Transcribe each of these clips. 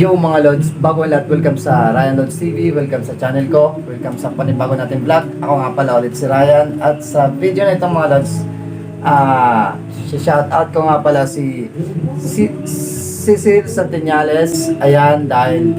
Yo mga Lods, bago ang lahat, welcome sa Ryan Lods TV, welcome sa channel ko, welcome sa panibago natin vlog. Ako nga pala ulit si Ryan, at sa video na ito mga Lods, shout out ko nga pala si Cecil Santiñales. Ayan, dahil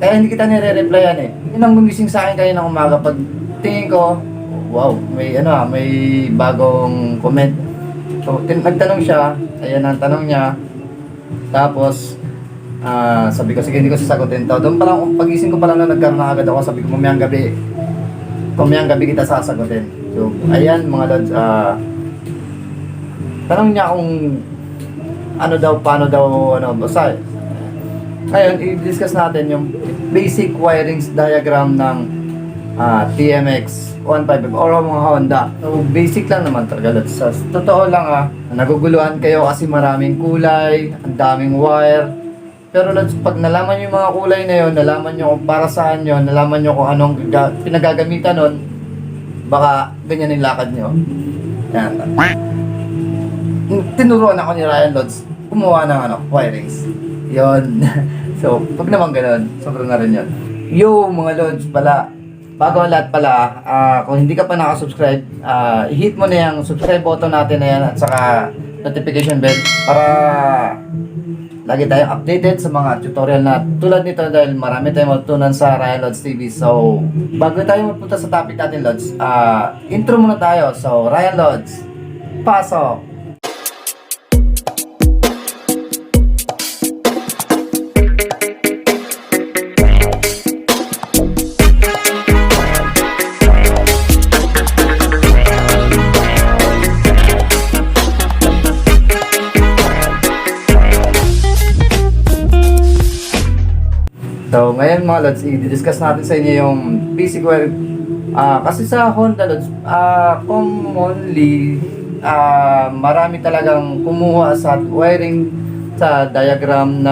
hindi kita nire-replyan eh. Yun ang gumising sa akin kayo ng umaga. Pag tingin ko, wow, may bagong comment. So, nagtanong siya, ayan ang tanong niya. Tapos, sabi ko, sige, hindi ko sasagutin to. Doon pa lang, pagising ko pa lang na nagkaroon na agad ako, sabi ko, mamayang gabi kita sasagutin. So, ayan mga Lods, tanong niya kung paano daw, basta. Ngayon, i-discuss natin yung basic wirings diagram ng TMX 155 or mga Honda. So, basic lang naman talaga. Sa totoo lang naguguluhan kayo kasi maraming kulay, ang daming wire. Pero pag nalaman nyo yung mga kulay na yun, nalaman nyo kung para saan yun, nalaman nyo kung anong pinagagamitan nun, baka ganyan yung lakad nyo. Yan. Tinuruan ako ni Ryan Lods gumawa ng wirings. Yon. So, pag naman ganun, sobrang na rin yun. Yo, mga Lods pala. Bago ang lahat pala, kung hindi ka pa nakasubscribe, i-hit mo na yung subscribe button natin na yan at saka notification bell para lagi tayong updated sa mga tutorial na tulad nito dahil marami tayong matutunan sa Ryan Lods TV. So, bago tayo magpunta sa topic natin, Lods, intro muna tayo. So, Ryan Lods, pasok! So, ngayon mga Lods, i-discuss natin sa inyo yung basic wire. Kasi sa Honda Lods, commonly, marami talagang kumuha sa wiring sa diagram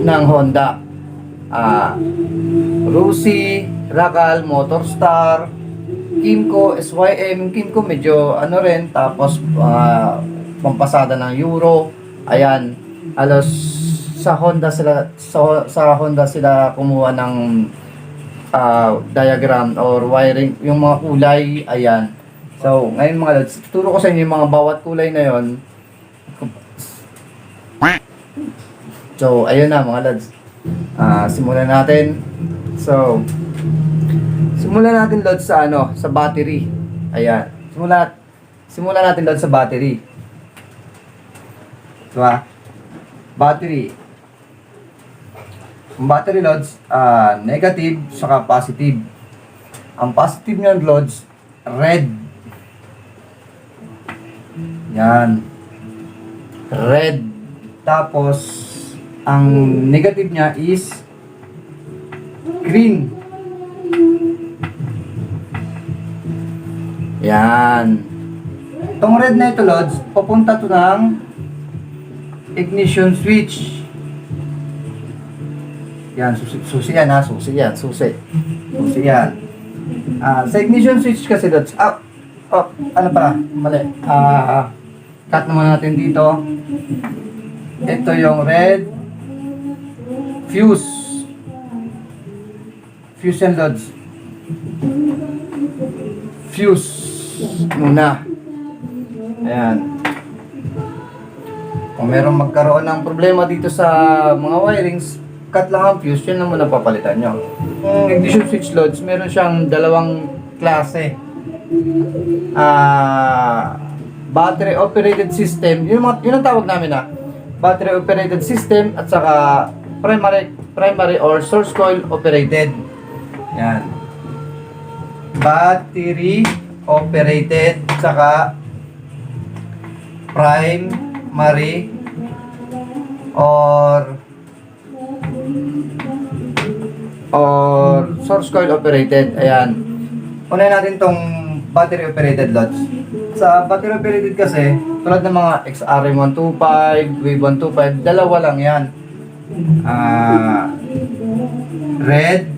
ng Honda. Rusi, Racal, Motorstar, Kimco, SYM. Kimco medyo rin, tapos pampasada ng Euro. Ayan, alos sa Honda sila kumuha ng diagram or wiring, yung mga kulay. Ayan. So, ngayon mga Lods, turo ko sa inyo yung mga bawat kulay na yon. So, ayun na mga Lods. Simulan natin. So, simulan natin Lods sa battery. Ayan. Simulan natin Lods sa battery. Diba? Battery. Ang battery Lods, negative saka positive. Ang positive niyan Lods, red. Yan. Red. Tapos, ang negative niya is green. Yan. Itong red na ito Lods, papunta to ng ignition switch. Yan, susi yan susi yan. Sa ignition switch kasi Lods, mali. Cut naman natin dito. Ito yung red fuse. Fuse yan Lods. Fuse muna. Ayan. Kung merong magkaroon ng problema dito sa mga wirings, cut lang ang fuse, yun naman ang papalitan nyo. Yung ignition switch Lods, meron siyang dalawang klase. Battery operated system, yun ang tawag namin battery operated system, at saka primary or source coil operated. Yan. Battery operated, saka primary or source coil operated. Ayan. Unahin natin tong battery operated Lods. Sa battery operated kasi, tulad ng mga XRM125, Wave 125, dalawa lang yan. Red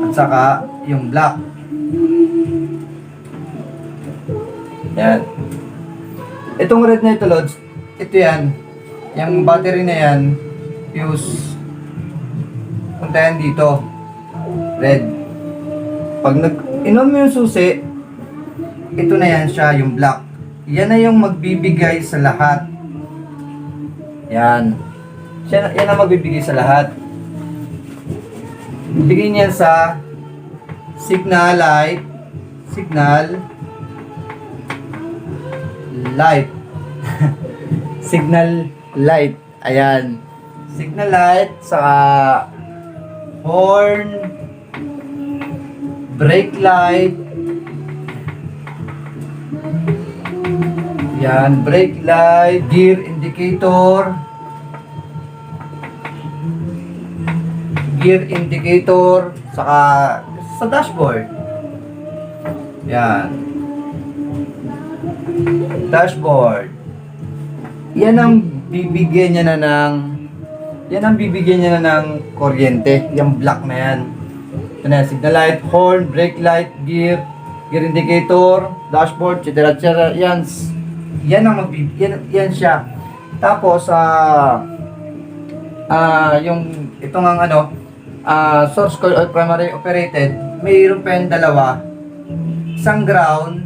at saka yung black. Yan. Itong red na ito, Lods, ito yan. Yung battery na yan, fuse, punta yan dito. Red. Pag nag-inom mo yung susi, ito na yan siya, yung black. Yan na yung magbibigay sa lahat. Yan. Yan ang magbibigay sa lahat. Bigay niya sa signal light. Signal light. Signal light. Ayan. Signal light sa horn, brake light. Yan, brake light, gear indicator. Gear indicator saka sa dashboard. Yan. Dashboard. Yan ang bibigyan niya na ng kuryente, yung black na yan. Ito na, signal light, horn, brake light, gear indicator, dashboard, etc. Yan ang yan siya. Tapos yung itong ang source coil or primary operated, mayroon pa yung dalawa. Isang ground,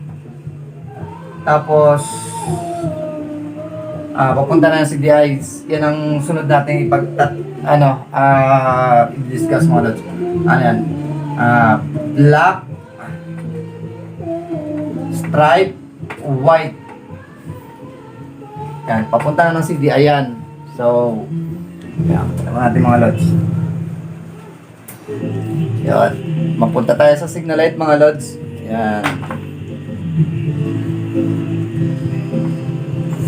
tapos papunta na sa CDI. Yan ang sunod natin i-discuss mo ulit. Ano yan? Black, stripe, white. Yan, papunta na ng CDI yan. So, yan, naman natin mga lods. Yan, mapunta tayo sa signal light mga lods. Yan.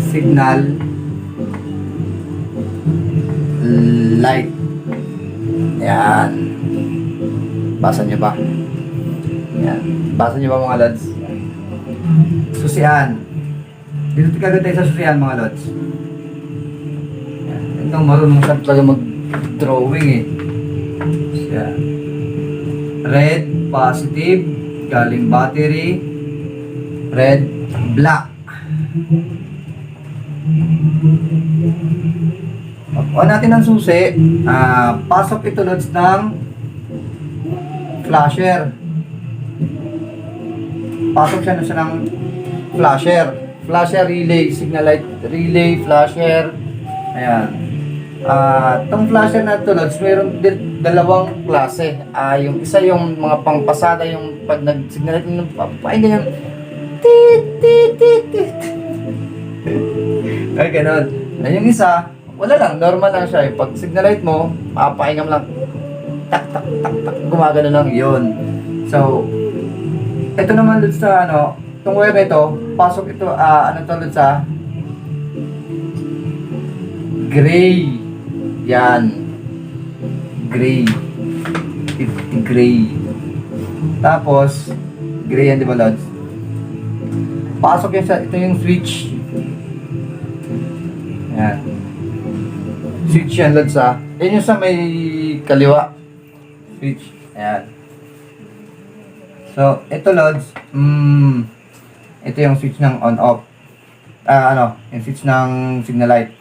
Signal light. Yan. Basa nyo ba? Yan. Basa nyo ba mga lods? Susian. Dito kagad tayo sa susian mga lods. Yan. Ito marunong sa talaga mag-drawing eh. Yan. Red, positive, galing battery. Red, black. Pagkuha natin ng susi, pasok ito lods ng flasher. Pasok siya ng flasher. Flasher relay, signal light relay, flasher. Ayan. Itong flasher na ito lods, mayroon dalawang klase. Yung isa yung mga pangpasada, yung pag nag-signal light, yung papain ganyan. Tit, tit, tit, tit. Ay, ganun. Yung isa, wala lang, normal lang siya. Pag signal light mo, papaingam lang. Tak, tak, tak, tak. Gumagano lang yun. So, ito naman dun sa itong wire na ito, pasok ito, to dun sa gray. Yan. Gray. Gray. Tapos, gray yan, di ba, Lods? Pasok yan sa, ito yung switch. Yan. Switch yan, Lods, yan yung sa may kaliwa. Switch. Ayan. So, ito, Lods, ito yung switch ng on-off. Yung switch ng signal light.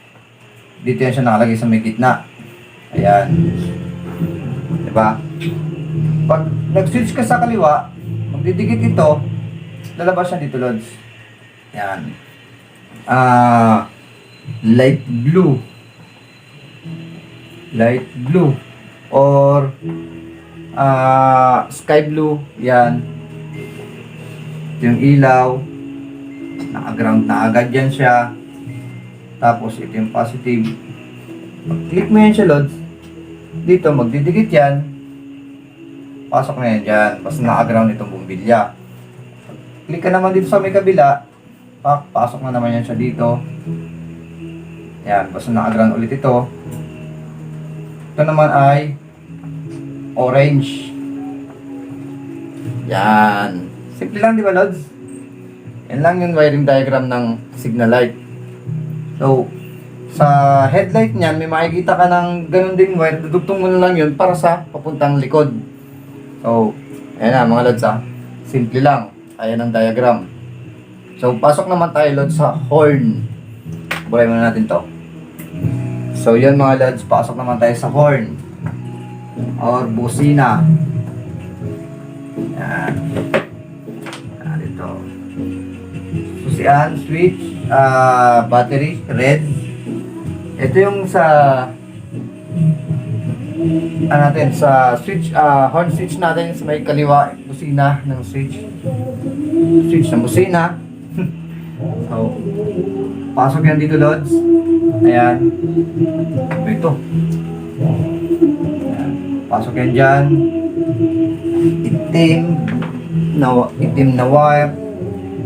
Dito yan siya nakalagay sa may gitna. Ayan. Diba? Pag nag-switch ka sa kaliwa, magdidikit ito, lalabas siya dito, Lods. Ayan. Light blue. Light blue. Or sky blue. Yan. Ito yung ilaw. Naka-ground na agad yan siya. Tapos ito yung positive. Pag-click mo yan siya, Lods. Dito, magdidikit yan. Pasok na yan dyan. Basta naka-ground itong bumbilya. Click ka naman dito sa may kabila. Pasok na naman yan siya dito. Yan. Basta naka-ground ulit ito. Ito naman ay orange. Yan. Simple lang, di ba, Lods? Yan lang yung wiring diagram ng signal light. So, sa headlight niyan, may makikita ka ng ganun ding wire. Dudugtong mo na lang yun para sa papuntang likod. So, ayan na mga Lods, simple lang. Ayan ang diagram. So, pasok naman tayo, Lods, sa horn. Buray muna natin to. So yun mga lods, pasok naman tayo sa horn or busina. Yan. Ito. Susian, switch, battery, red. Ito yung sa natin sa switch, horn switch natin sa may kaliwa, busina ng switch ng busina. So pasok yan dito lods. Ayan. Ito. Ayan. Pasok yan dyan. Itim na wire.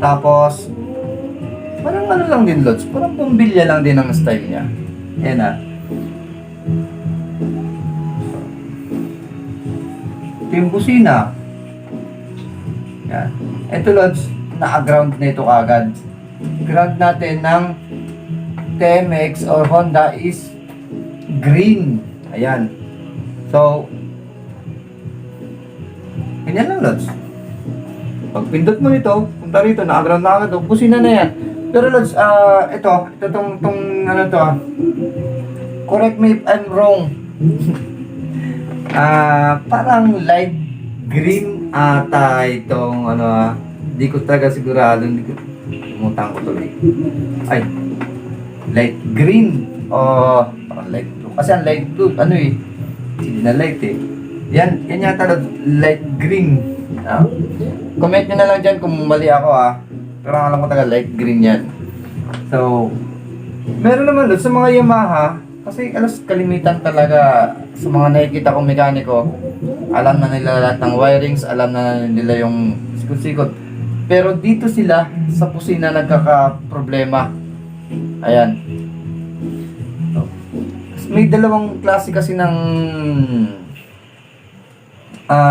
Tapos parang ano lang din lods, parang bumbilya lang din ang style niya. Ayan na. Ito yung busina. Ayan. Ito lods, na-ground na ito agad. Ground natin ng TMX or Honda is green. Ayan. So ganyan lang lods. Pag pindot mo nito, punta rito, na-ground na agad, busina na yan. Pero lods, ito tong ano to, correct me if I'm wrong. Parang light green ata itong ano, hindi ko talaga sigurado, lumutang ko tuloy. Ay, light green o parang light blue. Kasi ang light blue, ano eh, hindi na light eh. Yan yata lods, light green. Comment nyo na lang dyan kung mali ako pero alam ko talaga light green yan. So meron naman lods sa mga Yamaha, kasi alas kalimitan talaga sa mga nakikita kong mekaniko, alam na nila lahat ng wirings, alam na nila yung sikot-sikot. Pero dito sila sa busina nagkaka-problema. Ayan. So, may dalawang klase kasi ng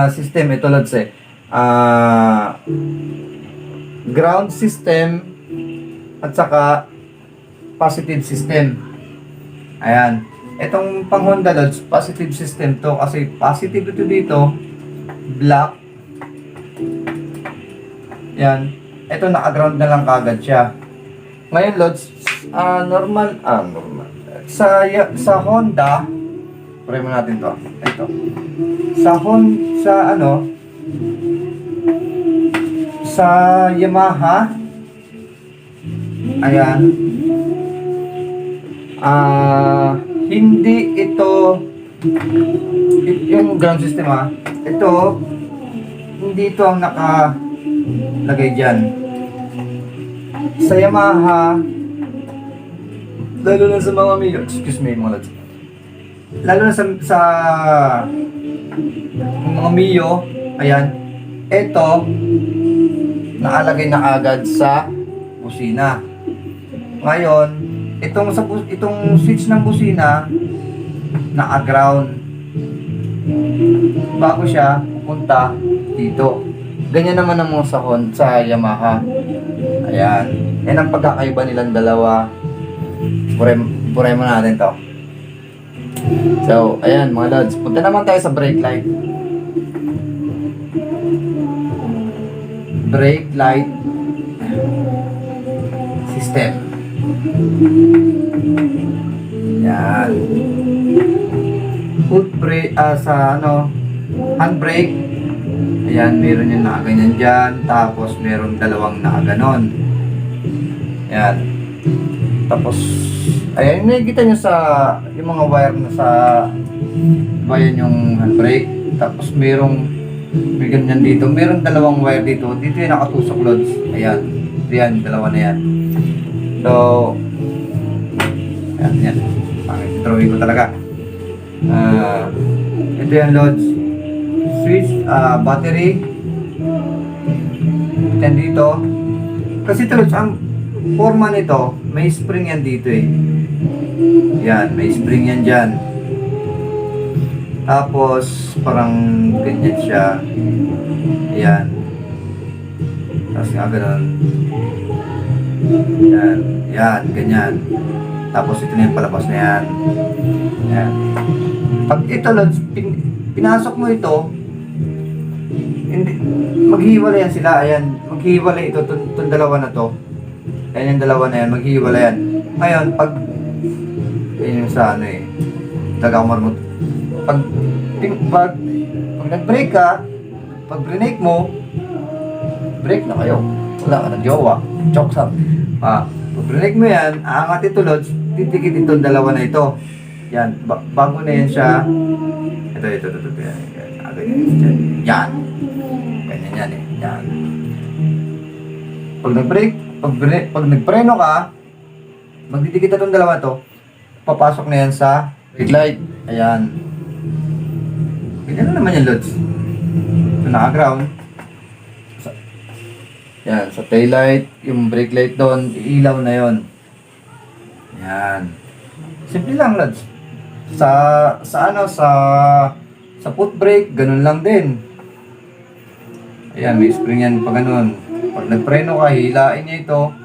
system ito lods eh. Ground system at saka positive system. Ayan. Itong pang Honda lods, positive system to kasi positive ito dito, black. Yan. Ito naka-ground na lang kagad siya. Ngayon lods, normal. Sa Honda, try mo natin to. Ito. Sa Yamaha, ayan, hindi ito yung ground system ito, hindi ito ang nakalagay dyan. Sa Yamaha, lalo na sa mga Mio, excuse me mga lads, lalo na sa mga Mio, ayan, ito nakalagay na agad sa busina. Ngayon, itong switch ng busina naka-ground bago siya pupunta dito. Ganyan naman ang mga sa Yamaha. Ayan. Yan ang pagkakaiba nilang dalawa. Pure mo natin to. So, ayan mga lods. Punta naman tayo sa brake light. Brake light system. Yan. Foot brake sa handbrake. Ayan, meron yung nakaganyan dyan. Tapos meron dalawang nakaganon. Yan. Tapos ayan, nakikita nyo sa yung mga wire na sa bayan yung handbrake. Tapos may ganyan dito. Meron dalawang wire dito. Dito yung nakatusok lods. Ayan. Yan, dalawa na yan. So, ayan. Pangit-drawing ko talaga. Ito yan lods. Switch, battery. Yan dito. Kasi ito lods, ang forma nito, may spring yan dito eh. Yan, may spring yan dyan. Tapos, parang ganyan siya. Ayan. Tapos nga ganun. Yan. Yan, ganyan. Tapos ito na yung palabas na yan. Yan. Pag ito, pinasok mo ito, maghihiwalay yan sila. Ayan. Maghihiwalay ito, itong dalawa na to. Ayan yung dalawa na yan, maghihiwalay yan. Ngayon, pag Yun yung sa ano eh. Talaga ako marunong. Pag, pag nag-break ka, pag break mo, break na kayo. Wala ka ng jowa. Chokes up. Pag break mo yan, aangat ito Lods, titikit itong dalawa na ito. Yan. Bago na yan siya. Ito. Yan. Yan. Ganyan yan eh. Yan. Pag nag-break, pag nagpreno ka, magdidikit na itong dalawa to, papasok na yan sa brake light. Ayan. Ganyan na naman yan, Lods. Ito naka-ground. Yan, sa tail light, yung brake light doon, ilaw na yon. Yan. Simple lang, Lods. Sa foot brake, ganun lang din. Ayan, may spring yan pa ganun. Pag nagpreno ka, hilain niya ito.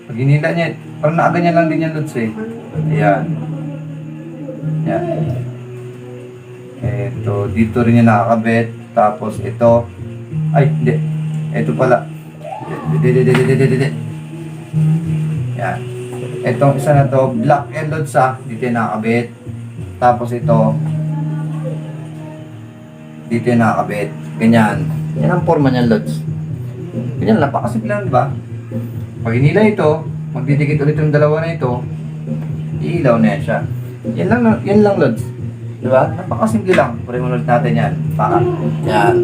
Pag hinila niya, parang nakaganyan lang din yan, Lods eh. Ayan. Yan. Ito, dito rin yung nakakabit. Tapos ito. Ay, hindi. Ito pala. Yan. Itong isa na to, black and Lods dito yung nakakabit. Tapos ito, dito yung nakakabit. Ganyan. Yan ang forma niyan, Lods. Ganyan, napakasimple lang, diba? Pag hinila ito, magdidikit ulit yung dalawa na ito, iilaw na yan siya. Yan lang, Lods. Diba? Napakasimple lang. Puri mo ulit natin yan. Yan.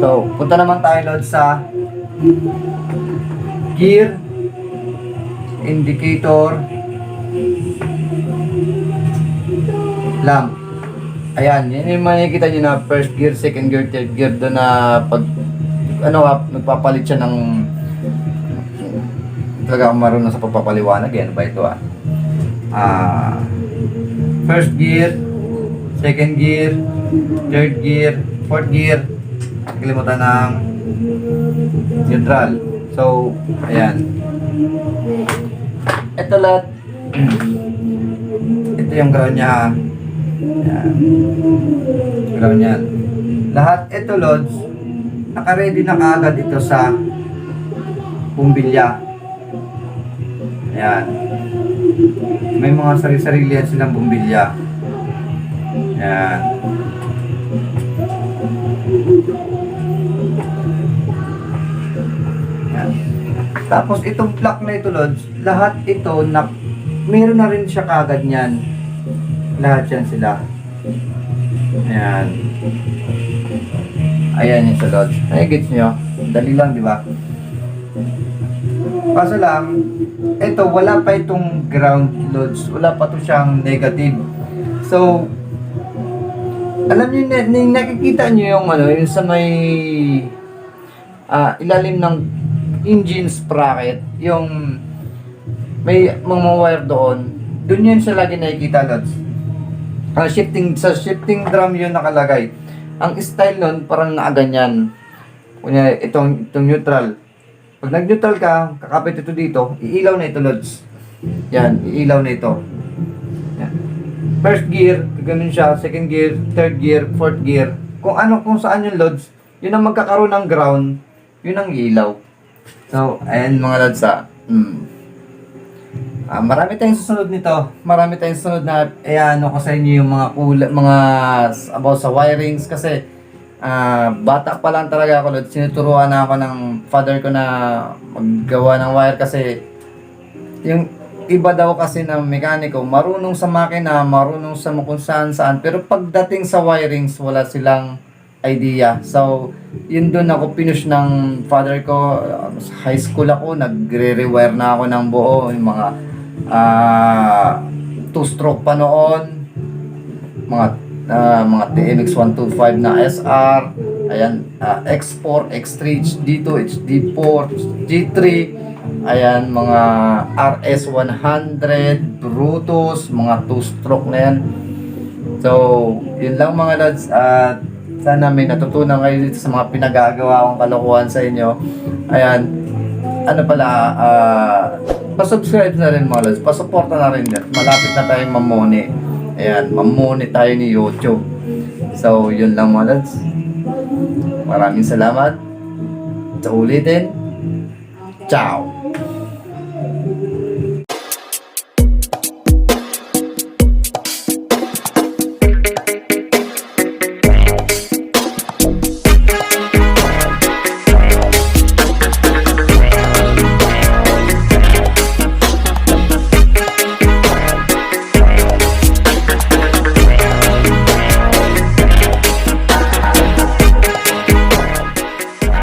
So, punta naman tayo, Lods, sa gear, indicator, lamp. Ayan, yan yung makikita nyo na first gear, second gear, third gear. Doon na pag, nagpapalit siya ng, talaga akong marunong sa pagpapaliwanag. Yan ba ito first gear, second gear, third gear, fourth gear. Nakalimutan ng neutral. So, ayan. Ito lahat. Ito yung ground niya. Ayan. Ground niyan. Lahat ito, Lods, naka-ready na kaagad ito sa bumbilya. Ayan. May mga sarili-sarili yan silang bumbilya. Ayan. Ayan. Tapos itong block na ito, Lods, lahat ito na meron na rin siya kagad niyan. Lahat yan sila. Ayan. Ayan yung sa Lods. Ay, gets nyo? Dali lang, di ba? Kaso lang, ito, wala pa itong ground, Lods. Wala pa to siyang negative. So, alam niyo, nakikita niyo yung yung sa may ilalim ng engine sprocket, yung may mga wire doon yan siya lagi nakikita, Lods. Sa shifting drum yun nakalagay. Ang style nun, parang nakaganyan. Kunya, itong neutral. Pag nag-neutral ka, kakapit ito dito, iilaw na ito, Lods. Yan, iilaw na ito. Yan. First gear, ganun siya. Second gear, third gear, fourth gear. Kung saan yung Lods, yun ang magkakaroon ng ground, yun ang ilaw. So, ayan mga Lods marami tayong susunod nito. Marami tayong susunod na ko sa inyo yung mga about sa wirings kasi bata pa lang talaga ako, Lods. Sinuturuan na ako ng father ko na maggawa ng wire kasi yung iba daw kasi na mekaniko, marunong sa makina, marunong sa kung saan, pero pagdating sa wirings, wala silang idea. So, yun doon ako pinush ng father ko. Sa high school ako, nagre-rewire na ako ng buo. Yung mga 2-stroke pa noon. Mga TMX 125 na SR. Ayan, X4, X3, HD2, HD4, G3. Ayan, mga RS100, Brutus, mga 2-stroke na yan. So, yun lang mga Lods. At sana may natutunan kayo dito sa mga pinagagawa kong kalokohan sa inyo. Ayan, pa-subscribe na rin mga Lods. Pa-suporta na rin yan. Malapit na tayong mamoni. Ayan, mamoni tayo ni YouTube. So, yun lang mga Lods. Maraming salamat. Sa ulitin. Ciao!